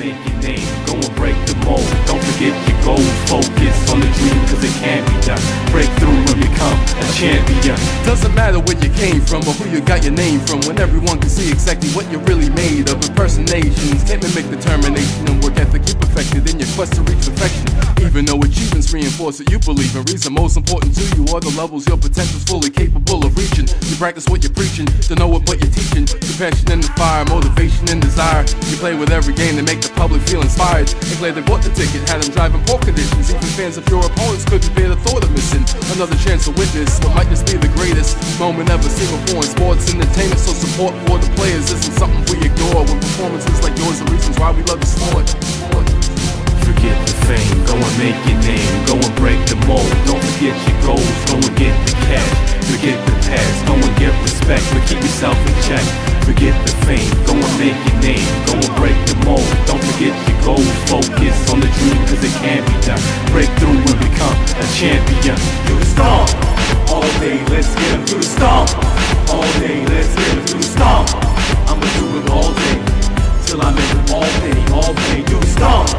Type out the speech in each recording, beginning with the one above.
make your name, go and break the mold. Don't forget your goals, focus on the dream, cause it can be done. Break through and become a champion. Doesn't matter where you came from or who you got your name from, when everyone can see exactly what you're really made of. Impersonations can't mimic determination and work ethic you perfected in your quest to reach perfection. Even though achievements reinforce that you believe in, reason most important to you are the levels your potential's fully capable of reaching. You practice what you're preaching, to know what you're teaching. The passion and the fire, motivation and desire. You play with every game to make the public feel inspired. They glad they bought the ticket, had them driving poor conditions. Even fans of your opponents couldn't bear the thought of missing another chance to witness what might just be the greatest moment ever seen before in sports entertainment. So support for the players isn't something we ignore. When performances like yours are reasons why we love the sport. Forget the fame, go and make your name, go and break the mold. Don't forget your goals, go and get the cash. Forget the past, go and get respect, but keep yourself in check. Forget the fame, go and make your name, go and break the mold. Don't forget your goals, focus on the dream, cause it can be done. Break through and become a champion. Do the stomp, all day, let's get him. Do the stomp, all day, let's get him. Do the stomp, I'ma do it all day, till I make it all day, all day. Do the stomp,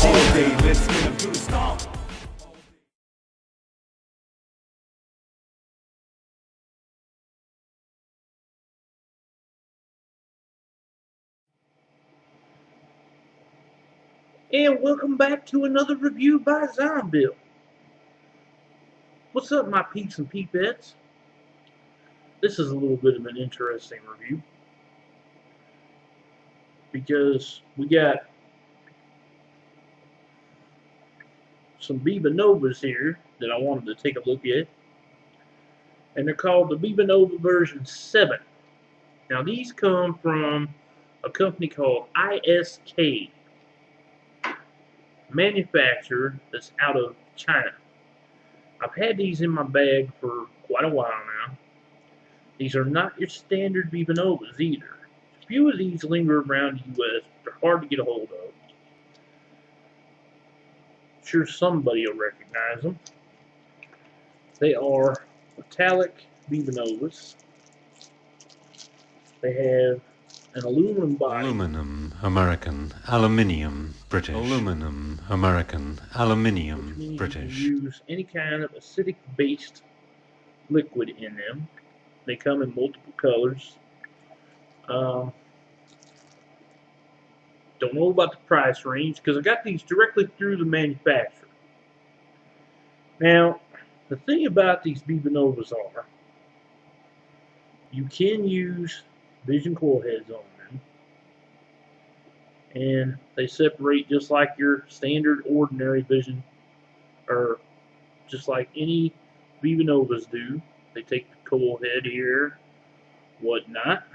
all day, let's get him. Do the stomp. And welcome back to another review by Zombill. What's up, my peeps and peepettes? This is a little bit of an interesting review because we got some Viva Novas here that I wanted to take a look at, and they're called the Viva Nova version 7. Now these come from a company called Ecigs, manufacturer that's out of China. I've had these in my bag for quite a while now. These are not your standard Viva Novas either. A few of these linger around the US. They're hard to get a hold of. I'm sure somebody will recognize them. They are metallic Viva Novas. They have an aluminum body. Aluminum, American, aluminium, British. Aluminum, American, aluminium, Which means British. you can use any kind of acidic-based liquid in them. They come in multiple colors. Don't know about the price range because I got these directly through the manufacturer. Now, the thing about these Viva Novas are, you can use vision coil heads on them, and they separate just like your standard ordinary vision, or just like any Viva Novas do. They take the coil head here, whatnot.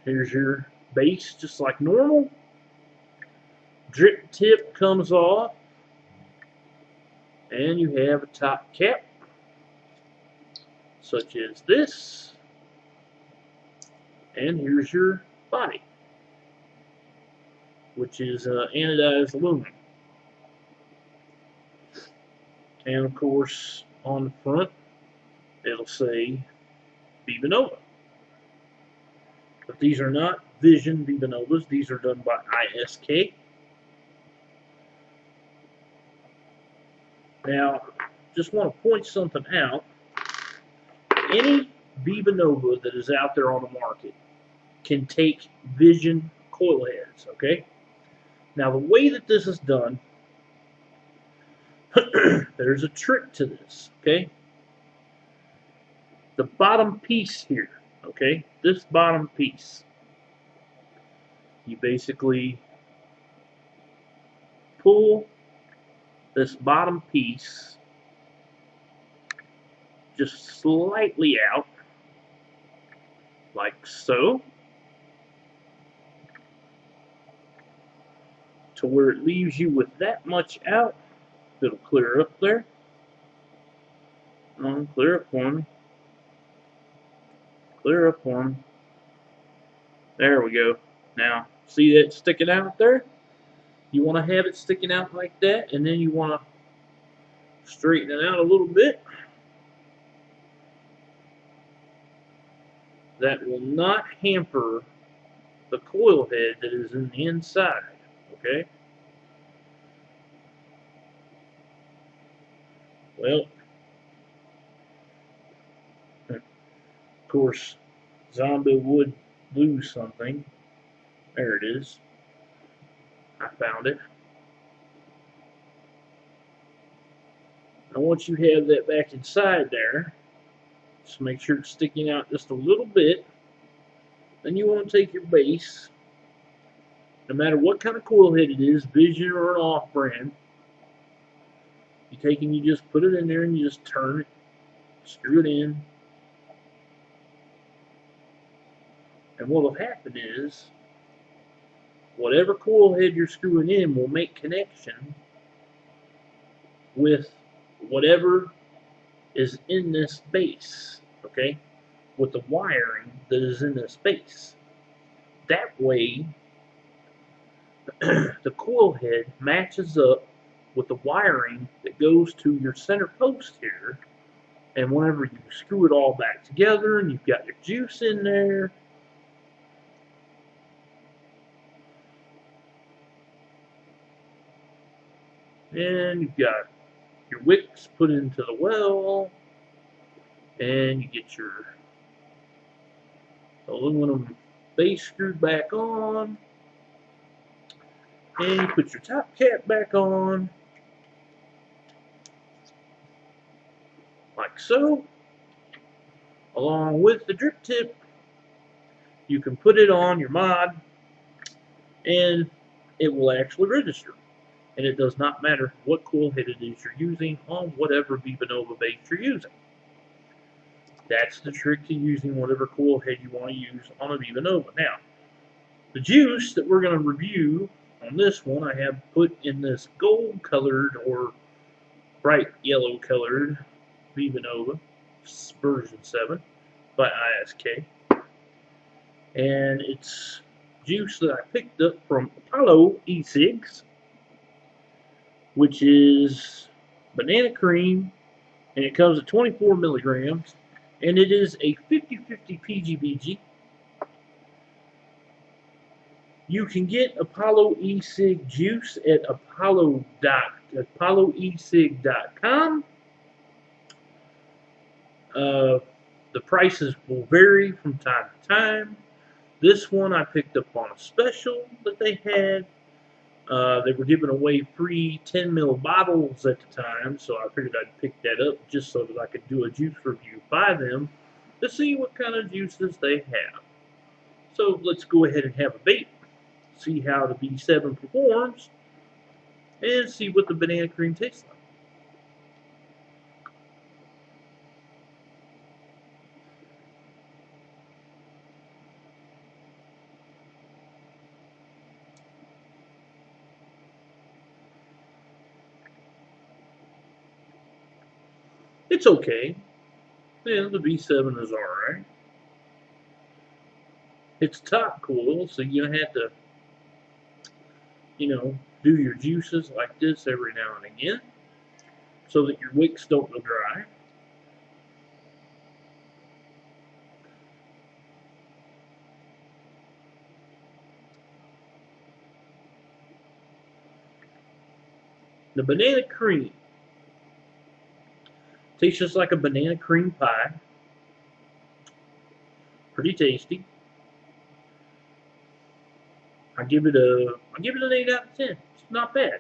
Here's your base, just like normal. Drip tip comes off, and you have a top cap, such as this. And here's your body, which is anodized aluminum. And of course, on the front, it'll say Viva Nova. But these are not Vision Viva Novas. These are done by Ecigs. Now, just want to point something out. Any Viva Nova that is out there on the market can take Vision coil heads, okay? Now, the way that this is done, there's a trick to this, okay? The bottom piece here, okay? This bottom piece, you basically pull this bottom piece just slightly out, like so, to where it leaves you with that much out. It'll clear up there. Clear up for me. Clear up for me. There we go. Now, see that sticking out there? You want to have it sticking out like that, and then you want to straighten it out a little bit. That will not hamper the coil head that is in the inside. Okay? Well, of course, Zombill would lose something. There it is. I found it. Now once you have that back inside there, just make sure it's sticking out just a little bit. Then you want to take your base, no matter what kind of coil head it is, Vision or an off-brand, you take and you just put it in there and you just turn it, screw it in. And what will happen is, whatever coil head you're screwing in will make connection with whatever is in this base, okay? With the wiring that is in this base. That way, the coil head matches up with the wiring that goes to your center post here. And whenever you screw it all back together and you've got your juice in there, and you've got your wicks put into the well, and you get your aluminum base screwed back on, and you put your top cap back on, like so, along with the drip tip. You can put it on your mod, and it will actually register. And it does not matter what coil head it is you're using on whatever Vivanova base you're using. That's the trick to using whatever coil head you want to use on a Vivanova. Now, the juice that we're going to review on this one, I have put in this gold colored or bright yellow colored Vivanova version 7 by ISK. And it's juice that I picked up from Apollo E-Cigs, which is banana cream, and it comes at 24 milligrams, and it is a 50-50 PGBG. You can get Apollo E-Cig juice at apolloecig.com. The prices will vary from time to time. This one I picked up on a special that they had. They were giving away free 10 ml bottles at the time, so I figured I'd pick that up just so that I could do a juice review by them to see what kind of juices they have. So let's go ahead and have a vape, see how the B7 performs, and see what the banana cream tastes like. It's okay. Yeah, the B7 is alright. It's top coil, so you have to, do your juices like this every now and again so that your wicks don't go dry. The banana cream tastes just like a banana cream pie. Pretty tasty. I give it an 8 out of 10. It's not bad.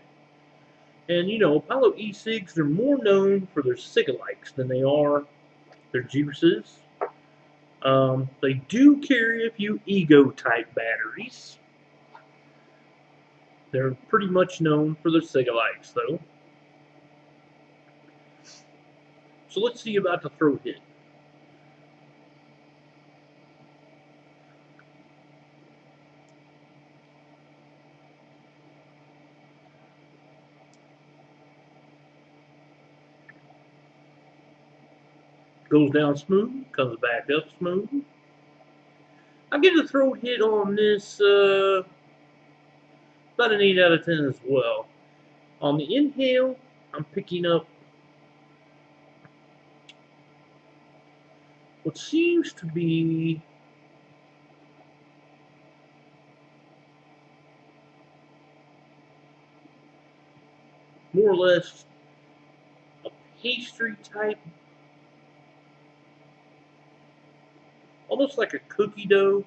And Apollo E-Cigs, they're more known for their cigalikes than they are their juices. They do carry a few Ego type batteries. They're pretty much known for their cigalikes though. So let's see about the throat hit. Goes down smooth, comes back up smooth. I give the throat hit on this about an 8 out of 10 as well. On the inhale, I'm picking up what seems to be more or less a pastry type, almost like a cookie dough.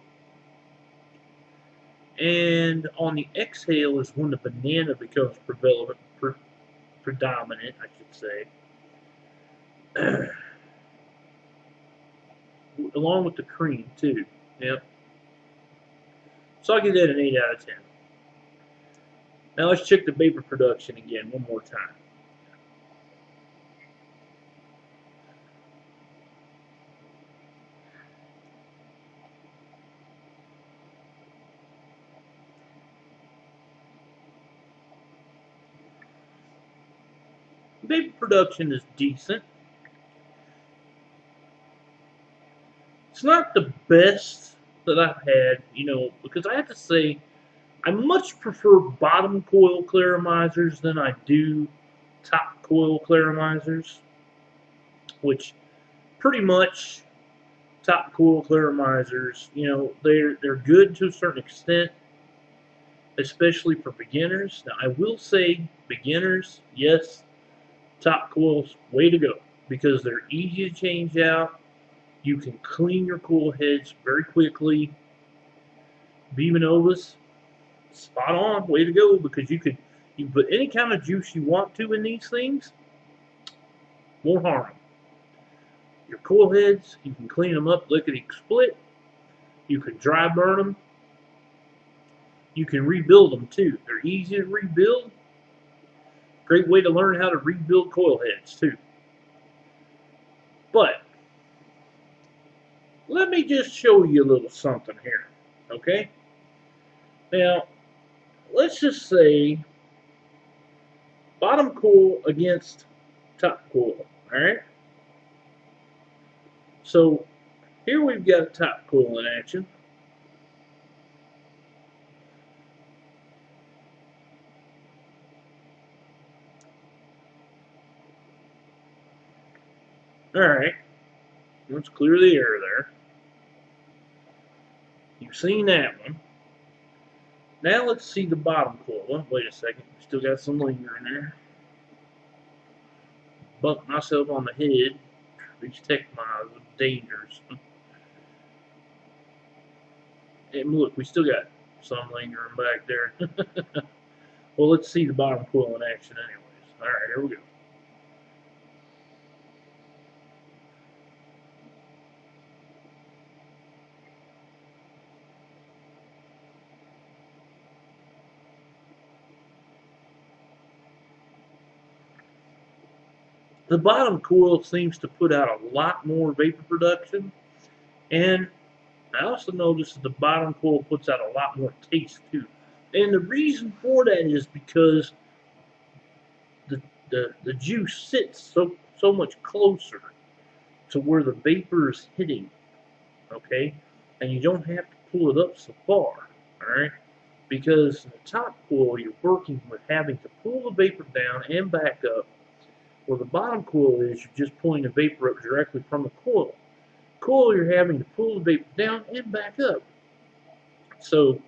And on the exhale is when the banana becomes predominant, I should say. Along with the cream, too. Yep. So I'll give that an 8 out of 10. Now let's check the vapor production again one more time. Vapor production is decent. It's not the best that I've had, because I have to say, I much prefer bottom coil claromizers than I do top coil claromizers, which pretty much top coil claromizers, they're good to a certain extent, especially for beginners. Now, I will say, beginners, yes, top coils, way to go, because they're easy to change out. You can clean your coil heads very quickly. Viva Novas, spot on, way to go, because you can put any kind of juice you want to in these things, won't harm them. Your coil heads, you can clean them up lickety split. You can dry burn them. You can rebuild them too. They're easy to rebuild. Great way to learn how to rebuild coil heads too. But let me just show you a little something here, okay? Now, let's just say bottom coil against top coil, all right? So here we've got a top coil in action. All right, let's clear the air there. You've seen that one. Now let's see the bottom coil. Oh, wait a second, still got some lingering there. Bumped myself on the head. These tech miles are dangerous. And look, we still got some lingering back there. Well, let's see the bottom coil in action anyways. Alright, here we go. The bottom coil seems to put out a lot more vapor production, and I also noticed that the bottom coil puts out a lot more taste too. And the reason for that is because the juice sits so much closer to where the vapor is hitting, okay? And you don't have to pull it up so far, all right? Because in the top coil, you're working with having to pull the vapor down and back up. Where the bottom coil is, you're just pulling the vapor up directly from the coil. Coil, you're having to pull the vapor down and back up. So,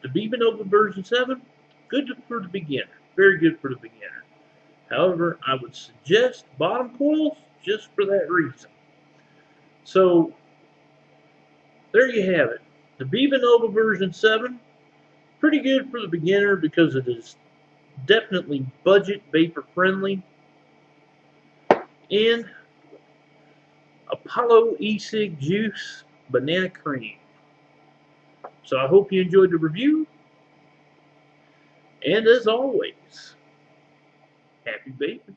the Viva Nova version 7, good for the beginner. Very good for the beginner. However, I would suggest bottom coils just for that reason. So, there you have it. The Viva Nova version 7, pretty good for the beginner because it is definitely budget vapor friendly. And Apollo E-Cig juice, banana cream. So I hope you enjoyed the review. And as always, happy vaping.